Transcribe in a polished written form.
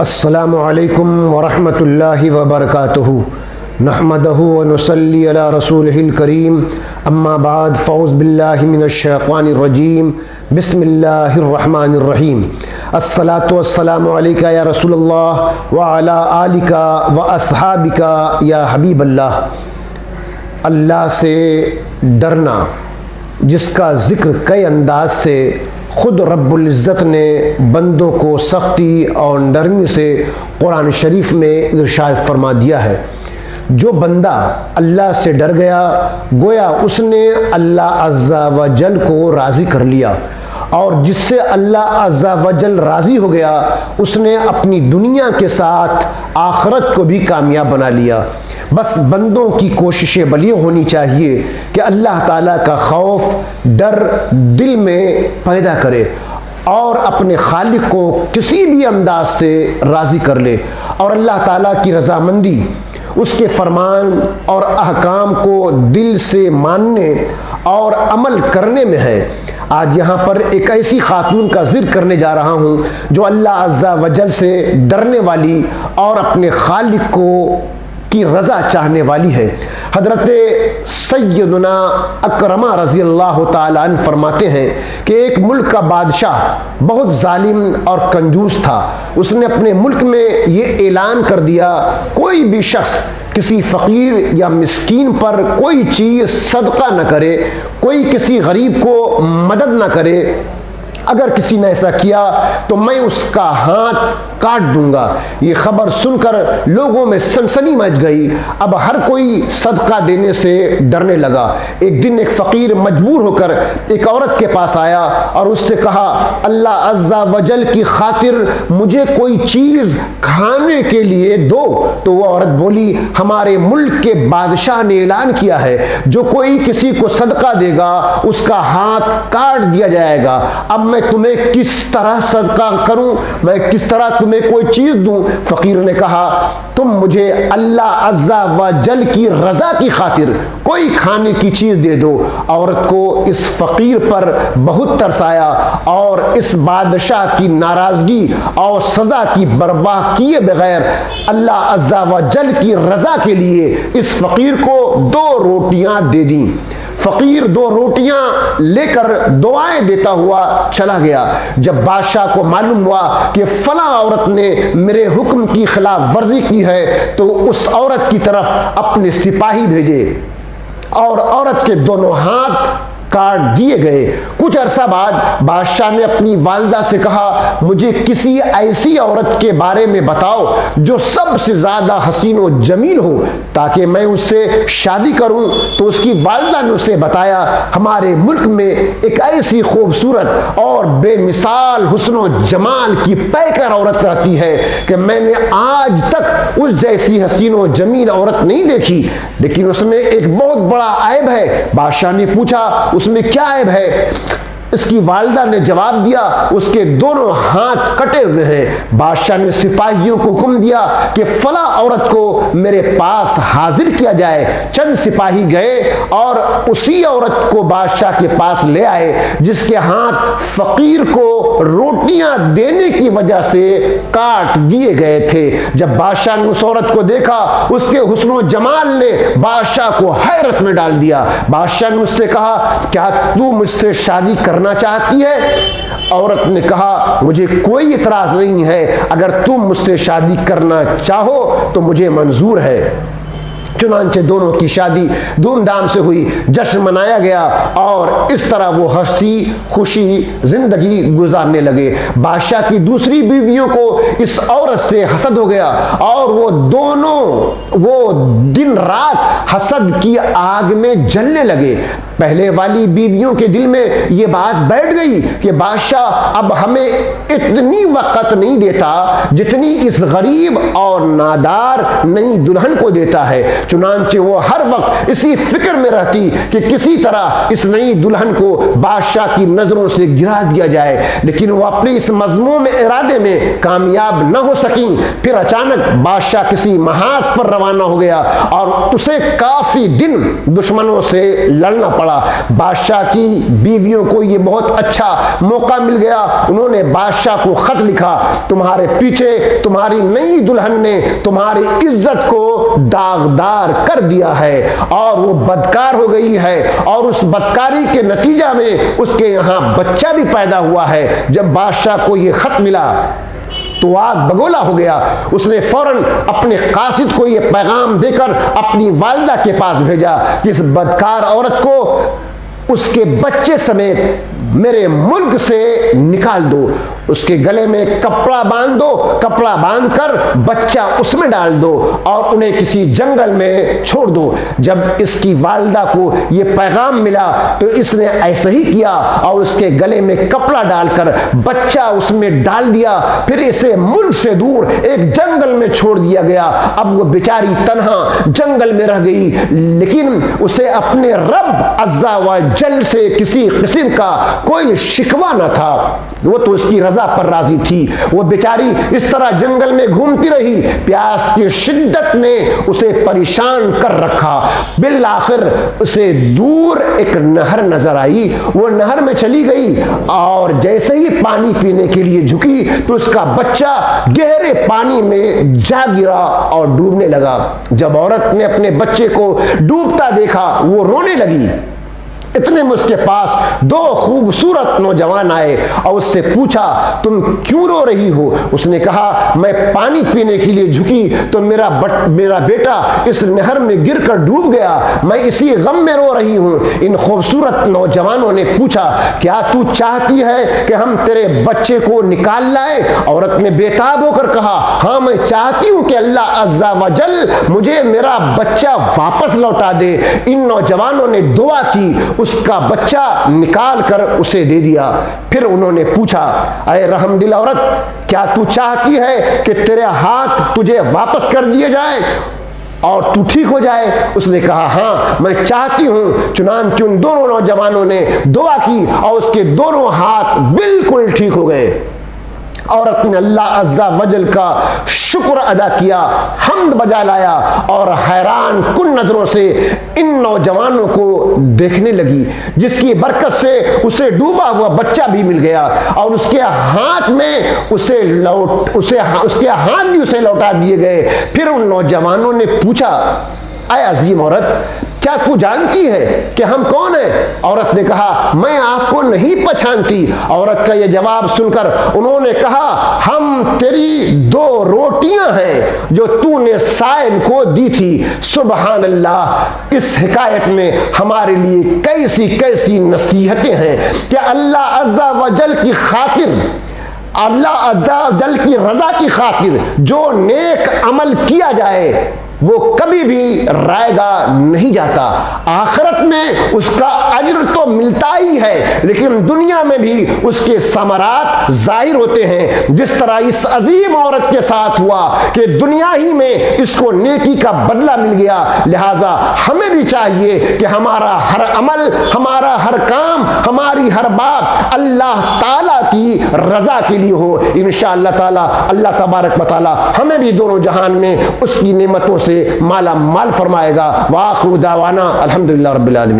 السلام علیکم ورحمۃ اللہ وبرکاتہ نحمدہ ونصلی علی رسولہ الکریم اما بعد فاعوذ باللہ من الشیطان الرجیم بسم اللہ الرحمن الرحیم الصلاۃ والسلام علیک یا رسول اللہ وعلی آلک واصحابک یا حبیب اللہ۔ اللہ سے ڈرنا، جس کا ذکر کئی انداز سے خود رب العزت نے بندوں کو سختی اور نرمی سے قرآن شریف میں ارشاد فرما دیا ہے۔ جو بندہ اللہ سے ڈر گیا گویا اس نے اللہ عز و جل کو راضی کر لیا، اور جس سے اللہ عز و جل راضی ہو گیا اس نے اپنی دنیا کے ساتھ آخرت کو بھی کامیاب بنا لیا۔ بس بندوں کی کوششیں بلیغ ہونی چاہیے کہ اللہ تعالیٰ کا خوف ڈر دل میں پیدا کرے اور اپنے خالق کو کسی بھی انداز سے راضی کر لے، اور اللہ تعالیٰ کی رضامندی اس کے فرمان اور احکام کو دل سے ماننے اور عمل کرنے میں ہے۔ آج یہاں پر ایک ایسی خاتون کا ذکر کرنے جا رہا ہوں جو اللہ عز و جل سے ڈرنے والی اور اپنے خالق کو کی رضا چاہنے والی ہے۔ حضرت سیدنا اکرمہ رضی اللہ تعالیٰ عنہ فرماتے ہیں کہ ایک ملک کا بادشاہ بہت ظالم اور کنجوس تھا۔ اس نے اپنے ملک میں یہ اعلان کر دیا، کوئی بھی شخص کسی فقیر یا مسکین پر کوئی چیز صدقہ نہ کرے، کوئی کسی غریب کو مدد نہ کرے، اگر کسی نے ایسا کیا تو میں اس کا ہاتھ کاٹ دوں گا۔ یہ خبر سن کر لوگوں میں سنسنی مچ گئی، اب ہر کوئی صدقہ دینے سے ڈرنے لگا۔ ایک دن ایک فقیر مجبور ہو کر ایک عورت کے پاس آیا اور اس سے کہا، اللہ عز و جل کی خاطر مجھے کوئی چیز کھانے کے لیے دو۔ تو وہ عورت بولی، ہمارے ملک کے بادشاہ نے اعلان کیا ہے جو کوئی کسی کو صدقہ دے گا اس کا ہاتھ کاٹ دیا جائے گا۔ اب میں تمہیں کس طرح صدقہ کروں، میں کس طرح تمہیں کوئی چیز دوں؟ فقیر نے کہا، تم مجھے اللہ عز و جل کی رضا کی خاطر کوئی کھانے کی چیز دے دو۔ عورت کو اس فقیر پر بہت ترس آیا اور اس بادشاہ کی ناراضگی اور سزا کی پرواہ کیے بغیر اللہ عز و جل کی رضا کے لیے اس فقیر کو 2 روٹیاں دے دیں۔ فقیر 2 روٹیاں لے کر دعائیں دیتا ہوا چلا گیا۔ جب بادشاہ کو معلوم ہوا کہ فلاں عورت نے میرے حکم کی خلاف ورزی کی ہے تو اس عورت کی طرف اپنے سپاہی بھیجے اور عورت کے دونوں ہاتھ کاٹ دیے گئے۔ کچھ عرصہ بعد بادشاہ نے اپنی والدہ سے کہا، مجھے کسی ایسی عورت کے بارے میں بتاؤ جو سب سے زیادہ حسین و جمیل ہو تاکہ میں اس سے شادی کروں۔ تو اس کی والدہ نے اسے بتایا، ہمارے ملک میں ایک ایسی خوبصورت اور بے مثال حسن و جمال کی پیکر عورت رہتی ہے کہ میں نے آج تک اس جیسی حسین و جمیل عورت نہیں دیکھی، لیکن اس میں ایک بہت بڑا عیب ہے۔ بادشاہ نے پوچھا، اس میں کیا عیب ہے؟ اس کی والدہ نے جواب دیا، اس کے دونوں ہاتھ کٹے ہوئے ہیں۔ بادشاہ نے سپاہیوں کو حکم دیا کہ فلاں عورت کو میرے پاس حاضر کیا جائے۔ چند سپاہی گئے اور اسی عورت کو بادشاہ کے پاس لے آئے جس کے ہاتھ فقیر کو روٹیاں دینے کی وجہ سے کاٹ دیے گئے تھے۔ جب بادشاہ نے اس عورت کو دیکھا، اس کے حسن و جمال نے بادشاہ کو حیرت میں ڈال دیا۔ بادشاہ نے اس سے کہا، کیا تو مجھ سے شادی کرنا چاہتی ہے؟ عورت نے کہا، مجھے کوئی اعتراض نہیں ہے، اگر تم مجھ سے شادی کرنا چاہو تو مجھے منظور ہے۔ چنانچہ دونوں کی شادی دھوم دھام سے ہوئی، جشن منایا گیا اور اس طرح وہ ہنسی خوشی زندگی گزارنے لگے۔ بادشاہ کی دوسری بیویوں کو اس عورت سے حسد ہو گیا اور وہ دونوں دن رات حسد کی آگ میں جلنے لگے۔ پہلے والی بیویوں کے دل میں یہ بات بیٹھ گئی کہ بادشاہ اب ہمیں اتنی وقت نہیں دیتا جتنی اس غریب اور نادار نئی دلہن کو دیتا ہے۔ چنانچہ وہ ہر وقت اسی فکر میں رہتی کہ کسی طرح اس نئی دلہن کو بادشاہ کی نظروں سے گرا دیا جائے، لیکن وہ اپنے اس مذموم ارادے میں کامیاب نہ ہو سکیں۔ پھر اچانک بادشاہ کسی محاذ پر روانہ ہو گیا اور اسے کافی دن دشمنوں سے لڑنا پڑا۔ بادشاہ کی بیویوں کو یہ بہت اچھا موقع مل گیا۔ انہوں نے بادشاہ کو خط لکھا، تمہارے پیچھے تمہاری نئی دلہن نے تمہاری عزت کو داغدار کر دیا ہے اور وہ بدکار ہو گئی ہے، اور اس بدکاری کے نتیجہ میں اس کے یہاں بچہ بھی پیدا ہوا ہے۔ جب بادشاہ کو یہ خط ملا تو آگ بگولا ہو گیا۔ اس نے فوراً اپنے قاصد کو یہ پیغام دے کر اپنی والدہ کے پاس بھیجا کہ اس بدکار عورت کو اس کے بچے سمیت میرے ملک سے نکال دو، اس کے گلے میں کپڑا باندھ دو، کپڑا باندھ کر بچہ اس میں ڈال دو اور انہیں کسی جنگل میں چھوڑ دو۔ جب اس کی والدہ کو یہ پیغام ملا تو اس نے ایسا ہی کیا اور اس کے گلے میں کپڑا ڈال کر بچہ اس میں ڈال دیا، پھر اسے ملک سے دور ایک جنگل میں چھوڑ دیا گیا۔ اب وہ بیچاری تنہا جنگل میں رہ گئی، لیکن اسے اپنے رب عز و جل سے کسی قسم کا کوئی شکوہ نہ تھا، وہ تو اس کی رضا پر راضی تھی۔ وہ بیچاری اس طرح جنگل میں گھومتی رہی، پیاس کی شدت نے اسے پریشان کر رکھا۔ بالآخر اسے دور ایک نہر نظر آئی، وہ نہر میں چلی گئی اور جیسے ہی پانی پینے کے لیے جھکی تو اس کا بچہ گہرے پانی میں جا گرا اور ڈوبنے لگا۔ جب عورت نے اپنے بچے کو ڈوبتا دیکھا وہ رونے لگی۔ اتنے میں اس کے پاس دو خوبصورت نوجوان آئے اور اس سے پوچھا، تم کیوں رو رہی ہو؟ اس نے کہا، میں پانی پینے کے لیے جھکی تو میرا بیٹا اس نہر میں گر کر ڈوب گیا، میں اسی غم میں رو رہی ہوں۔ ان خوبصورت نوجوانوں نے پوچھا، کیا تو چاہتی ہے کہ ہم تیرے بچے کو نکال لائیں؟ عورت نے بےتاب ہو کر کہا، ہاں میں چاہتی ہوں کہ اللہ عز و جل مجھے میرا بچہ واپس لوٹا دے۔ ان نوجوانوں نے دعا کی، اس کا بچہ نکال کر اسے دے دیا۔ پھر انہوں نے پوچھا، اے رحم دل عورت، کیا تو چاہتی ہے کہ تیرے ہاتھ تجھے واپس کر دیے جائے اور تو ٹھیک ہو جائے؟ اس نے کہا، ہاں میں چاہتی ہوں۔ چنانچہ ان دونوں نوجوانوں نے دعا کی اور اس کے دونوں ہاتھ بالکل ٹھیک ہو گئے۔ عورت نے اللہ عز و جل کا شکر ادا کیا، حمد بجا لایا اور حیران کن نظروں سے ان نوجوانوں کو دیکھنے لگی، جس کی برکت سے اسے ڈوبا ہوا بچہ بھی مل گیا اور اس کے ہاتھ میں اس کے ہاتھ بھی اسے لوٹا دیے گئے۔ پھر ان نوجوانوں نے پوچھا، اے عظیم عورت، کیا تو جانتی ہے کہ ہم کون ہیں؟ عورت نے کہا، میں آپ کو نہیں پہچانتی۔ عورت کا یہ جواب سن کر انہوں نے کہا، ہم تیری دو روٹیاں ہیں جو تو نے سائل کو دی تھی۔ سبحان اللہ، اس حکایت میں ہمارے لیے کیسی نصیحتیں ہیں کہ اللہ عز و جل کی خاطر، اللہ عز و جل کی رضا کی خاطر جو نیک عمل کیا جائے وہ کبھی بھی رائے گا نہیں جاتا۔ آخرت میں اس کا اجر تو ملتا ہی ہے، لیکن دنیا میں بھی اس کے ثمرات ظاہر ہوتے ہیں، جس طرح اس عظیم عورت کے ساتھ ہوا کہ دنیا ہی میں اس کو نیکی کا بدلہ مل گیا۔ لہٰذا ہمیں بھی چاہیے کہ ہمارا ہر عمل، ہمارا ہر کام، ہماری ہر بات اللہ تعالیٰ کی رضا کے لیے ہو۔ انشاءاللہ تعالیٰ اللہ تبارک و تعالیٰ ہمیں بھی دونوں جہان میں اس کی نعمتوں سے مالا مال فرمائے گا۔ وآخر دعوانا الحمدللہ رب العالمین۔